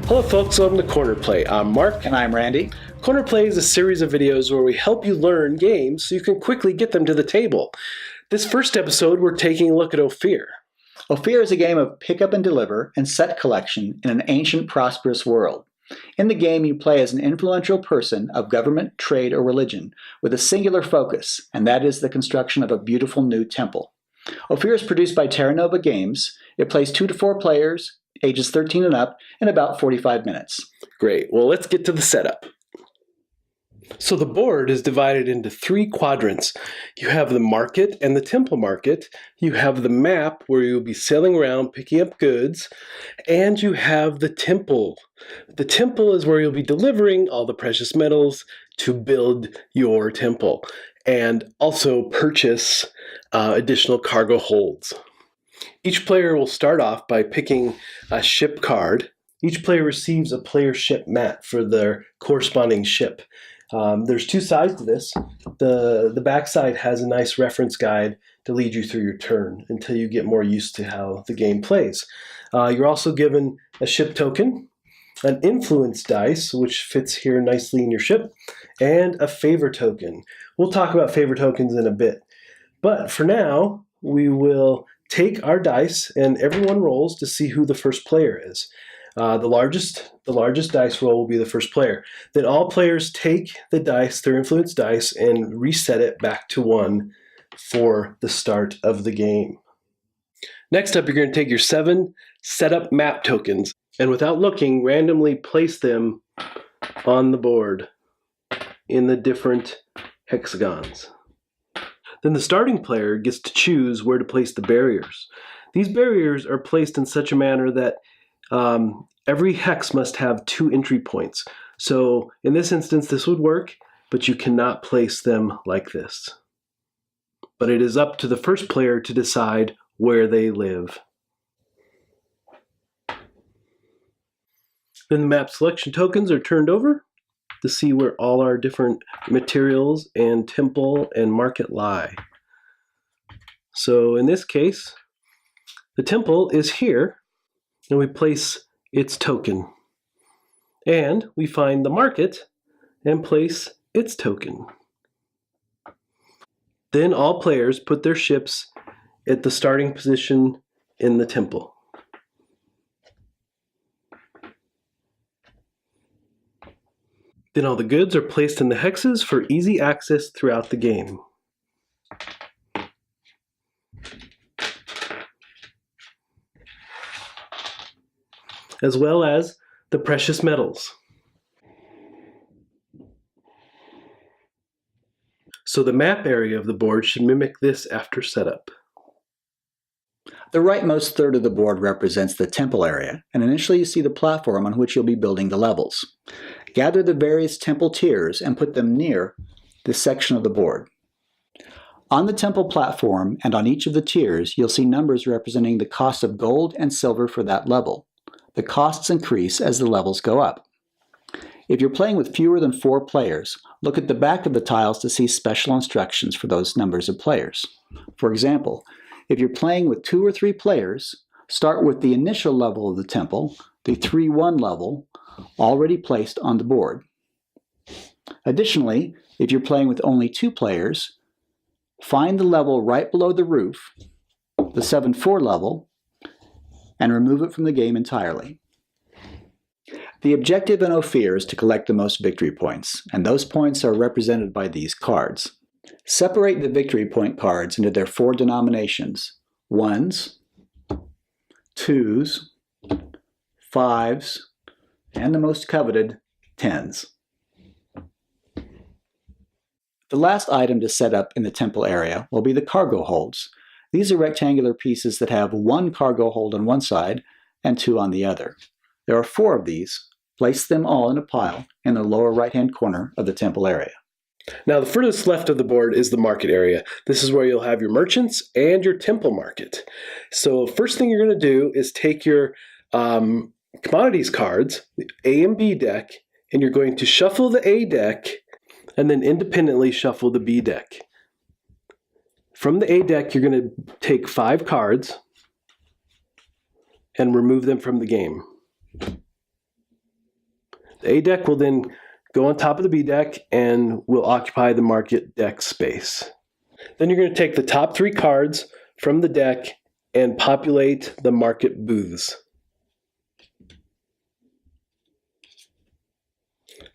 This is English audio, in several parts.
Hello folks, welcome to Corner Play. I'm Mark. And I'm Randy. Corner Play is a series of videos where we help you learn games so you can quickly get them to the table. This first episode, we're taking a look at Ophir. Ophir is a game of pick up and deliver and set collection in an ancient, prosperous world. In the game, you play as an influential person of government, trade, or religion with a singular focus, and that is the construction of a beautiful new temple. Ophir is produced by Terra Nova Games. It plays 2 to 4 players, ages 13 and up, in about 45 minutes. Great. Well, let's get to the setup. So the board is divided into 3 quadrants. You have the market and the temple market. You have the map where you'll be sailing around picking up goods. And you have the temple. The temple is where you'll be delivering all the precious metals to build your temple and also purchase additional cargo holds. Each player will start off by picking a ship card. Each player receives a player ship mat for their corresponding ship. There's 2 sides to this. The back side has a nice reference guide to lead you through your turn until you get more used to how the game plays. You're also given a ship token, an influence dice, which fits here nicely in your ship, and a favor token. We'll talk about favor tokens in a bit. But for now, we will take our dice and everyone rolls to see who the first player is. The largest dice roll will be the first player. Then all players take the dice, their influence dice, and reset it back to 1 for the start of the game. Next up, you're going to take your 7 setup map tokens, and without looking, randomly place them on the board in the different hexagons. Then the starting player gets to choose where to place the barriers. These barriers are placed in such a manner that every hex must have 2 entry points. So in this instance, this would work, but you cannot place them like this. But it is up to the first player to decide where they live. Then the map selection tokens are turned over to see where all our different materials and temple and market lie. So in this case, the temple is here, and we place its token. And we find the market and place its token. Then all players put their ships at the starting position in the temple. Then all the goods are placed in the hexes for easy access throughout the game. As well as the precious metals. So the map area of the board should mimic this after setup. The rightmost third of the board represents the temple area, and initially you see the platform on which you'll be building the levels. Gather the various temple tiers and put them near this section of the board. On the temple platform and on each of the tiers, you'll see numbers representing the cost of gold and silver for that level. The costs increase as the levels go up. If you're playing with fewer than 4 players, look at the back of the tiles to see special instructions for those numbers of players. For example, if you're playing with 2 or 3 players, start with the initial level of the temple, the 3-1 level, already placed on the board. Additionally, if you're playing with only 2 players, find the level right below the roof, the 7-4 level, and remove it from the game entirely. The objective in Ophir is to collect the most victory points, and those points are represented by these cards. Separate the victory point cards into their 4 denominations: 1s, 2s, 5s, and the most coveted, 10s. The last item to set up in the temple area will be the cargo holds. These are rectangular pieces that have 1 cargo hold on one side and 2 on the other. There are 4 of these. Place them all in a pile in the lower right-hand corner of the temple area. Now the furthest left of the board is the market area. This is where you'll have your merchants and your temple market. So first thing you're going to do is take your commodities cards, the A and B deck, and you're going to shuffle the A deck and then independently shuffle the B deck. From the A deck, you're going to take 5 cards and remove them from the game. The A deck will then go on top of the B deck and will occupy the market deck space. Then you're going to take the top 3 cards from the deck and populate the market booths.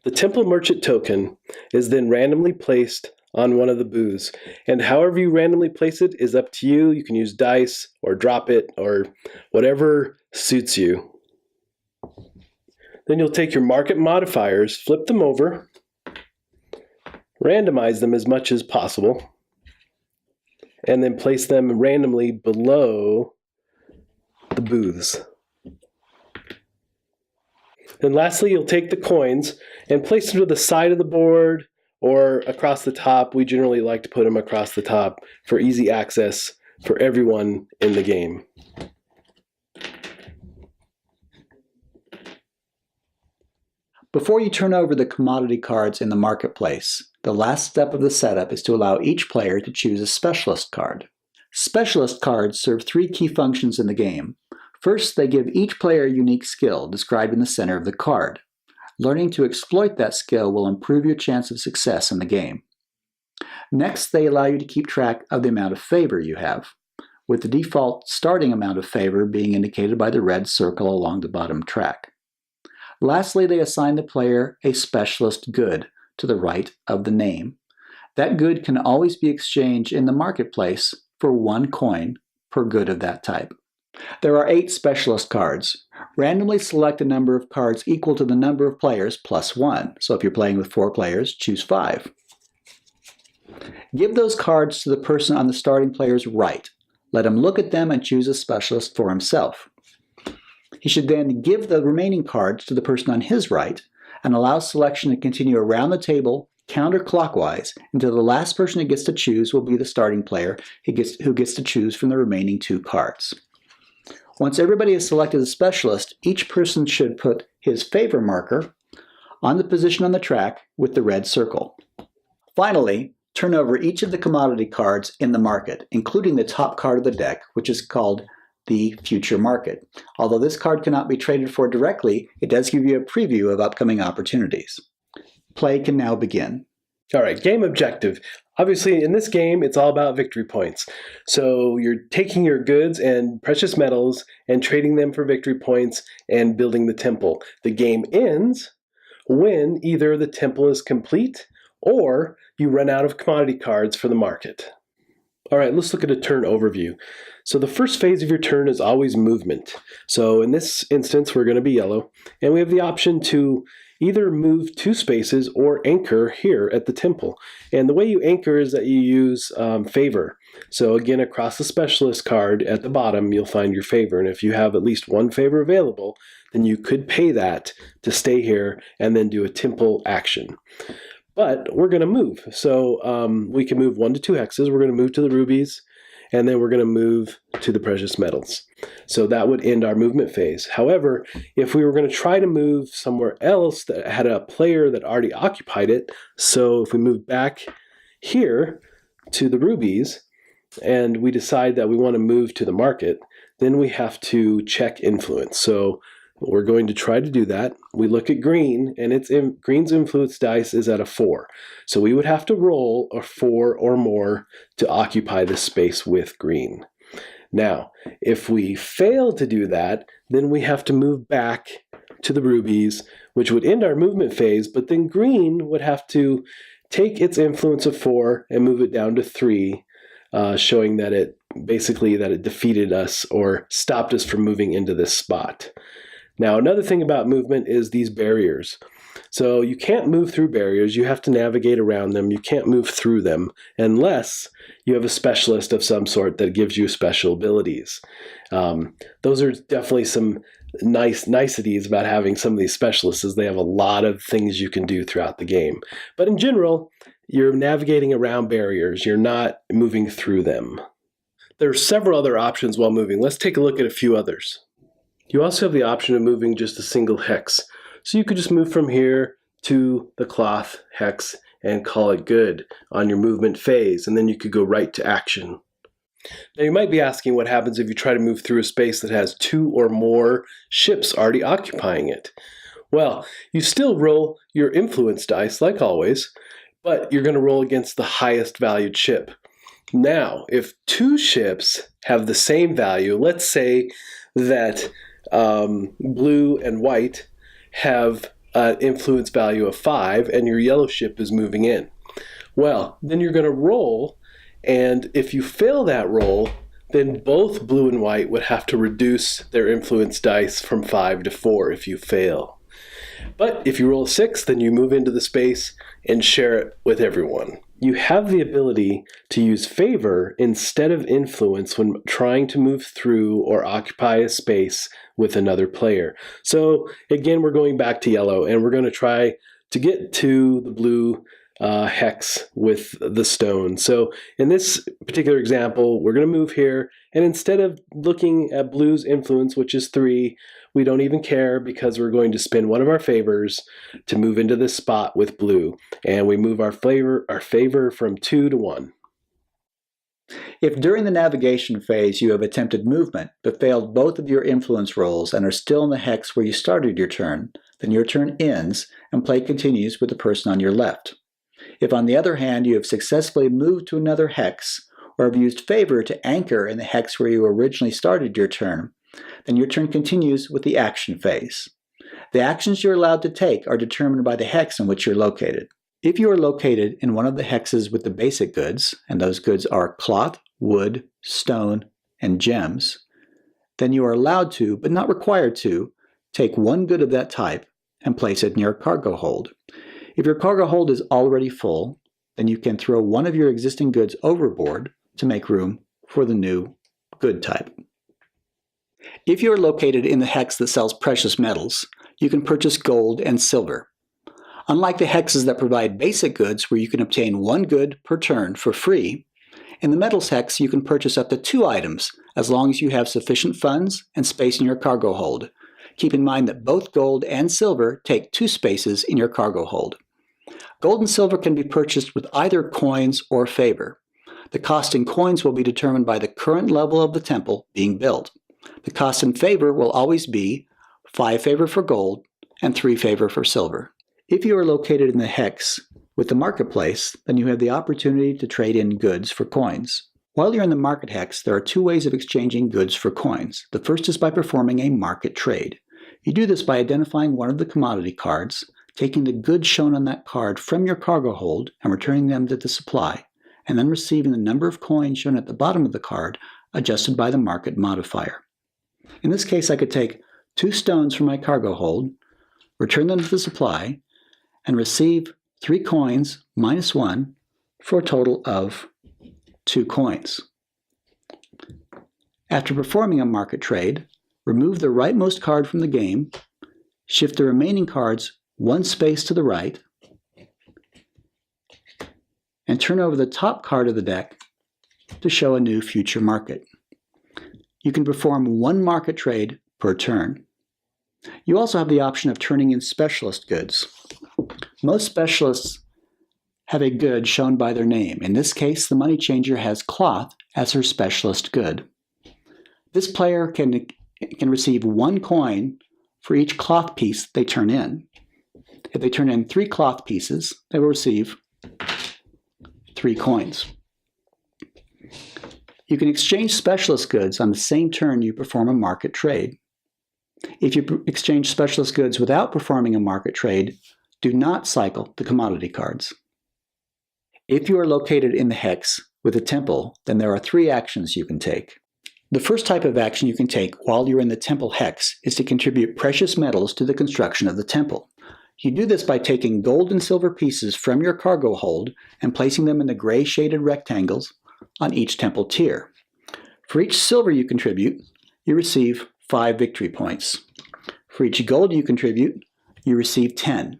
The Temple Merchant token is then randomly placed on one of the booths, and however you randomly place it is up to you. You can use dice or drop it or whatever suits you. Then you'll take your market modifiers, flip them over, randomize them as much as possible, and then place them randomly below the booths. Then lastly, you'll take the coins and place them to the side of the board or across the top. We generally like to put them across the top for easy access for everyone in the game. Before you turn over the commodity cards in the marketplace, the last step of the setup is to allow each player to choose a specialist card. Specialist cards serve 3 key functions in the game. First, they give each player a unique skill described in the center of the card. Learning to exploit that skill will improve your chance of success in the game. Next, they allow you to keep track of the amount of favor you have, with the default starting amount of favor being indicated by the red circle along the bottom track. Lastly, they assign the player a specialist good to the right of the name. That good can always be exchanged in the marketplace for 1 coin per good of that type. There are 8 specialist cards. Randomly select a number of cards equal to the number of players plus 1. So if you're playing with 4 players, choose 5. Give those cards to the person on the starting player's right. Let him look at them and choose a specialist for himself. He should then give the remaining cards to the person on his right and allow selection to continue around the table counterclockwise until the last person who gets to choose will be the starting player who gets to choose from the remaining 2 cards. Once everybody has selected a specialist, each person should put his favor marker on the position on the track with the red circle. Finally, turn over each of the commodity cards in the market, including the top card of the deck, which is called the Future Market. Although this card cannot be traded for directly, it does give you a preview of upcoming opportunities. Play can now begin. All right, game objective. Obviously, in this game, it's all about victory points. So you're taking your goods and precious metals and trading them for victory points and building the temple. The game ends when either the temple is complete or you run out of commodity cards for the market. All right, let's look at a turn overview. So the first phase of your turn is always movement. So in this instance, we're going to be yellow, and we have the option to either move 2 spaces or anchor here at the temple. And the way you anchor is that you use favor. So again, across the specialist card at the bottom, you'll find your favor. And if you have at least 1 favor available, then you could pay that to stay here and then do a temple action. But we're going to move. So we can move 1 to 2 hexes. We're going to move to the rubies, and then we're going to move to the precious metals. So that would end our movement phase. However, if we were going to try to move somewhere else that had a player that already occupied it, so if we move back here to the rubies, and we decide that we want to move to the market, then we have to check influence. So we're going to try to do that. We look at green, and green's influence dice is at a 4. So we would have to roll a 4 or more to occupy the space with green. Now, if we fail to do that, then we have to move back to the rubies, which would end our movement phase, but then green would have to take its influence of 4 and move it down to 3, showing that it defeated us or stopped us from moving into this spot. Now, another thing about movement is these barriers. So you can't move through barriers. You have to navigate around them. You can't move through them unless you have a specialist of some sort that gives you special abilities. Those are definitely some niceties about having some of these specialists, is they have a lot of things you can do throughout the game. But in general, you're navigating around barriers. You're not moving through them. There are several other options while moving. Let's take a look at a few others. You also have the option of moving just a single hex. So you could just move from here to the cloth hex and call it good on your movement phase, and then you could go right to action. Now you might be asking what happens if you try to move through a space that has 2 or more ships already occupying it. Well, you still roll your influence dice like always, but you're going to roll against the highest valued ship. Now, if two ships have the same value, let's say that blue and white have an influence value of 5 and your yellow ship is moving in. Well, then you're going to roll, and if you fail that roll, then both blue and white would have to reduce their influence dice from 5 to 4 if you fail. But if you roll a 6, then you move into the space and share it with everyone. You have the ability to use favor instead of influence when trying to move through or occupy a space with another player. So again, we're going back to yellow, and we're going to try to get to the blue hex with the stone. So in this particular example, we're going to move here, and instead of looking at blue's influence, which is 3, we don't even care because we're going to spend one of our favors to move into this spot with blue, and we move our favor from 2 to 1. If during the navigation phase you have attempted movement but failed both of your influence rolls and are still in the hex where you started your turn, then your turn ends and play continues with the person on your left. If, on the other hand, you have successfully moved to another hex or have used favor to anchor in the hex where you originally started your turn, then your turn continues with the action phase. The actions you're allowed to take are determined by the hex in which you're located. If you are located in one of the hexes with the basic goods, and those goods are cloth, wood, stone, and gems, then you are allowed to, but not required to, take one good of that type and place it in your cargo hold. If your cargo hold is already full, then you can throw one of your existing goods overboard to make room for the new good type. If you are located in the hex that sells precious metals, you can purchase gold and silver. Unlike the hexes that provide basic goods where you can obtain one good per turn for free, in the metals hex you can purchase up to 2 items as long as you have sufficient funds and space in your cargo hold. Keep in mind that both gold and silver take 2 spaces in your cargo hold. Gold and silver can be purchased with either coins or favor. The cost in coins will be determined by the current level of the temple being built. The cost in favor will always be 5 favor for gold and 3 favor for silver. If you are located in the hex with the marketplace, then you have the opportunity to trade in goods for coins. While you're in the market hex, there are 2 ways of exchanging goods for coins. The first is by performing a market trade. You do this by identifying one of the commodity cards, taking the goods shown on that card from your cargo hold and returning them to the supply, and then receiving the number of coins shown at the bottom of the card adjusted by the market modifier. In this case, I could take 2 stones from my cargo hold, return them to the supply, and receive 3 coins minus 1 for a total of 2 coins. After performing a market trade, remove the rightmost card from the game, shift the remaining cards 1 space to the right, and turn over the top card of the deck to show a new future market. You can perform 1 market trade per turn. You also have the option of turning in specialist goods. Most specialists have a good shown by their name. In this case, the money changer has cloth as her specialist good. This player can receive 1 coin for each cloth piece they turn in. If they turn in 3 cloth pieces, they will receive 3 coins. You can exchange specialist goods on the same turn you perform a market trade. If you exchange specialist goods without performing a market trade, do not cycle the commodity cards. If you are located in the hex with a temple, then there are 3 actions you can take. The first type of action you can take while you're in the temple hex is to contribute precious metals to the construction of the temple. You do this by taking gold and silver pieces from your cargo hold and placing them in the gray shaded rectangles on each temple tier. For each silver you contribute, you receive 5 victory points. For each gold you contribute, you receive 10.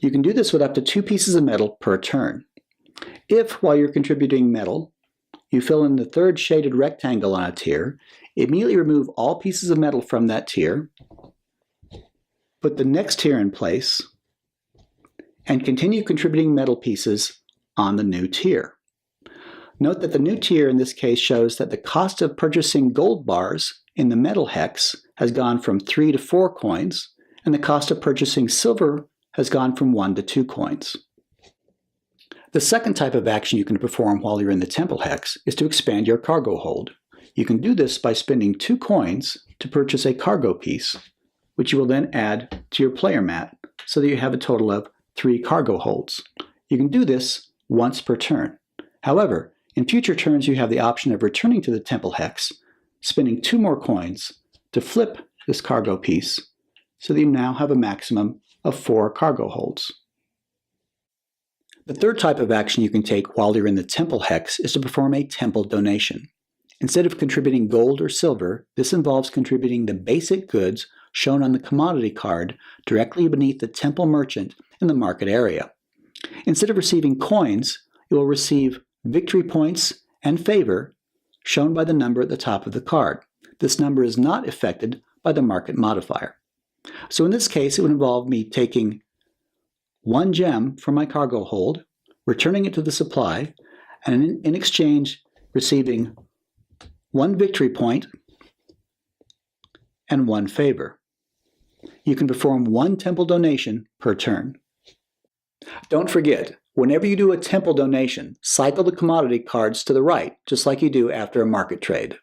You can do this with up to 2 pieces of metal per turn. If, while you're contributing metal, you fill in the 3rd shaded rectangle on a tier, immediately remove all pieces of metal from that tier, put the next tier in place, and continue contributing metal pieces on the new tier. Note that the new tier in this case shows that the cost of purchasing gold bars in the metal hex has gone from 3 to 4 coins, and the cost of purchasing silver has gone from 1 to 2 coins. The second type of action you can perform while you're in the temple hex is to expand your cargo hold. You can do this by spending 2 coins to purchase a cargo piece, which you will then add to your player mat so that you have a total of 3 cargo holds. You can do this once per turn. However, in future turns you have the option of returning to the temple hex, spending 2 more coins to flip this cargo piece so that you now have a maximum of 4 cargo holds. The third type of action you can take while you're in the temple hex is to perform a temple donation. Instead of contributing gold or silver, this involves contributing the basic goods shown on the commodity card directly beneath the temple merchant in the market area. Instead of receiving coins, you will receive victory points and favor shown by the number at the top of the card. This number is not affected by the market modifier. So in this case, it would involve me taking 1 gem from my cargo hold, returning it to the supply, and in exchange receiving 1 victory point and 1 favor. You can perform 1 temple donation per turn. Don't forget, whenever you do a temple donation, cycle the commodity cards to the right, just like you do after a market trade.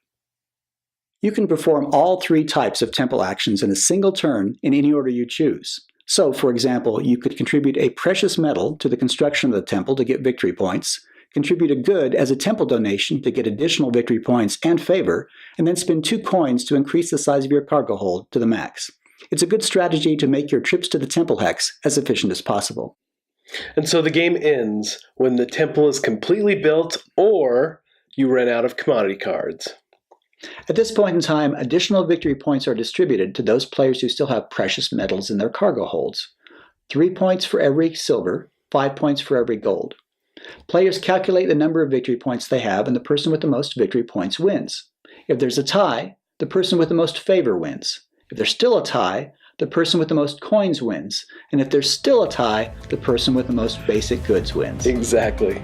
You can perform all 3 types of temple actions in a single turn in any order you choose. So, for example, you could contribute a precious metal to the construction of the temple to get victory points, contribute a good as a temple donation to get additional victory points and favor, and then spend 2 coins to increase the size of your cargo hold to the max. It's a good strategy to make your trips to the temple hex as efficient as possible. And so the game ends when the temple is completely built or you run out of commodity cards. At this point in time, additional victory points are distributed to those players who still have precious metals in their cargo holds. 3 points for every silver, 5 points for every gold. Players calculate the number of victory points they have, and the person with the most victory points wins. If there's a tie, the person with the most favor wins. If there's still a tie, the person with the most coins wins. And if there's still a tie, the person with the most basic goods wins. Exactly.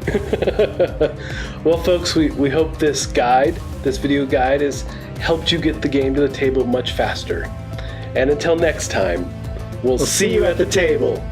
Well, folks, we hope this video guide has helped you get the game to the table much faster. And until next time, we'll see you at the table.